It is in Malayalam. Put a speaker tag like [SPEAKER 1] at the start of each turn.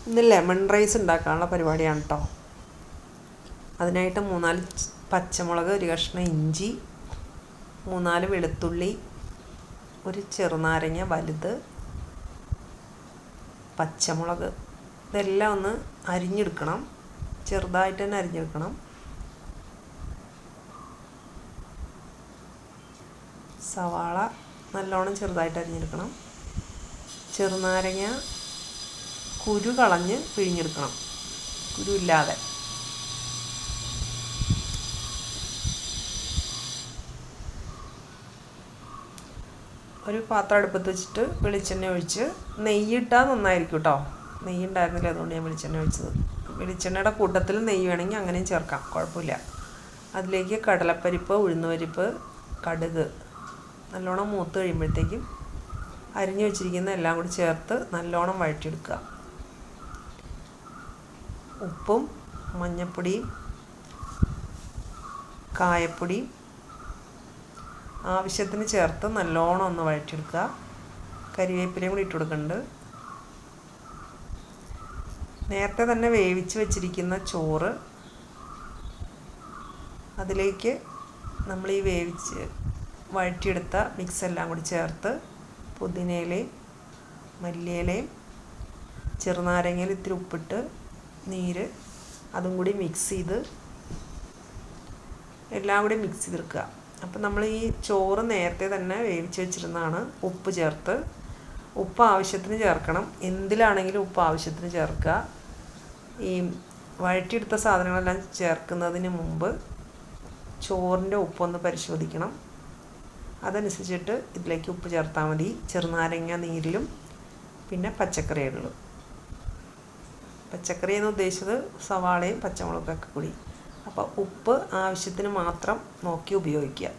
[SPEAKER 1] ഇന്ന് ലെമൺ റൈസ് ഉണ്ടാക്കാനുള്ള പരിപാടിയാണ് കേട്ടോ. അതിനായിട്ട് 3-4 പച്ചമുളക്, ഒരു കഷ്ണം ഇഞ്ചി, 3-4 വെളുത്തുള്ളി, ഒരു ചെറുനാരങ്ങ വലുത്, പച്ചമുളക്, ഇതെല്ലാം ഒന്ന് അരിഞ്ഞെടുക്കണം. ചെറുതായിട്ട് തന്നെ അരിഞ്ഞെടുക്കണം. സവാള നല്ലോണം ചെറുതായിട്ട് അരിഞ്ഞെടുക്കണം. ചെറുനാരങ്ങ കുരു കളഞ്ഞ് പിഴിഞ്ഞെടുക്കണം, കുരു ഇല്ലാതെ. ഒരു പാത്രം അടുപ്പത്ത് വെച്ചിട്ട് വെളിച്ചെണ്ണ ഒഴിച്ച്, നെയ്യിട്ടാൽ നന്നായിരിക്കും കേട്ടോ. നെയ്യ് ഉണ്ടായിരുന്നില്ല, അതുകൊണ്ട് ഞാൻ വെളിച്ചെണ്ണ ഒഴിച്ചത്. വെളിച്ചെണ്ണയുടെ കൂട്ടത്തിൽ നെയ്യ് വേണമെങ്കിൽ അങ്ങനെയും ചേർക്കാം, കുഴപ്പമില്ല. അതിലേക്ക് കടലപ്പരിപ്പ്, ഉഴുന്നുപരിപ്പ്, കടുക് നല്ലോണം മൂത്ത് കഴിയുമ്പോഴത്തേക്കും അരിഞ്ഞു വെച്ചിരിക്കുന്ന എല്ലാം കൂടി ചേർത്ത് നല്ലോണം വഴറ്റിയെടുക്കുക. ഉപ്പും മഞ്ഞൾപ്പൊടിയും കായപ്പൊടിയും ആവശ്യത്തിന് ചേർത്ത് നല്ലോണം ഒന്ന് വഴറ്റിയെടുക്കുക. കരിവേപ്പിലയും കൂടി ഇട്ട് കൊടുക്കുന്നുണ്ട്. നേരത്തെ തന്നെ വേവിച്ച് വെച്ചിരിക്കുന്ന ചോറ് അതിലേക്ക് നമ്മൾ ഈ വേവിച്ച് വഴറ്റിയെടുത്ത മിക്സ് എല്ലാം കൂടി ചേർത്ത് പുതിനയിലയും മല്ലിയിലയും ചെറുനാരങ്ങയിൽ ഇത്തിരി ഉപ്പിട്ട് നീര് അതും കൂടി മിക്സ് ചെയ്ത് എല്ലാം കൂടി മിക്സ് ചെയ്തെടുക്കുക. അപ്പം നമ്മൾ ഈ ചോറ് നേരത്തെ തന്നെ വേവിച്ച് വെച്ചിരുന്നതാണ്. ഉപ്പ് ചേർത്ത്, ഉപ്പ് ആവശ്യത്തിന് ചേർക്കണം. എന്തിലാണെങ്കിലും ഉപ്പ് ആവശ്യത്തിന് ചേർക്കുക. ഈ വഴറ്റിയെടുത്ത സാധനങ്ങളെല്ലാം ചേർക്കുന്നതിന് മുമ്പ് ചോറിൻ്റെ ഉപ്പൊന്ന് പരിശോധിക്കണം. അതനുസരിച്ചിട്ട് ഇതിലേക്ക് ഉപ്പ് ചേർത്താൽ മതി. ചെറുനാരങ്ങ നീരിലും പിന്നെ പച്ചക്കറികളിലും. പച്ചക്കറി എന്ന് ഉദ്ദേശിച്ചത് സവാളയും പച്ചമുളകൊക്കെ കൂടി. അപ്പോൾ ഉപ്പ് ആവശ്യത്തിന് മാത്രം നോക്കി ഉപയോഗിക്കുക.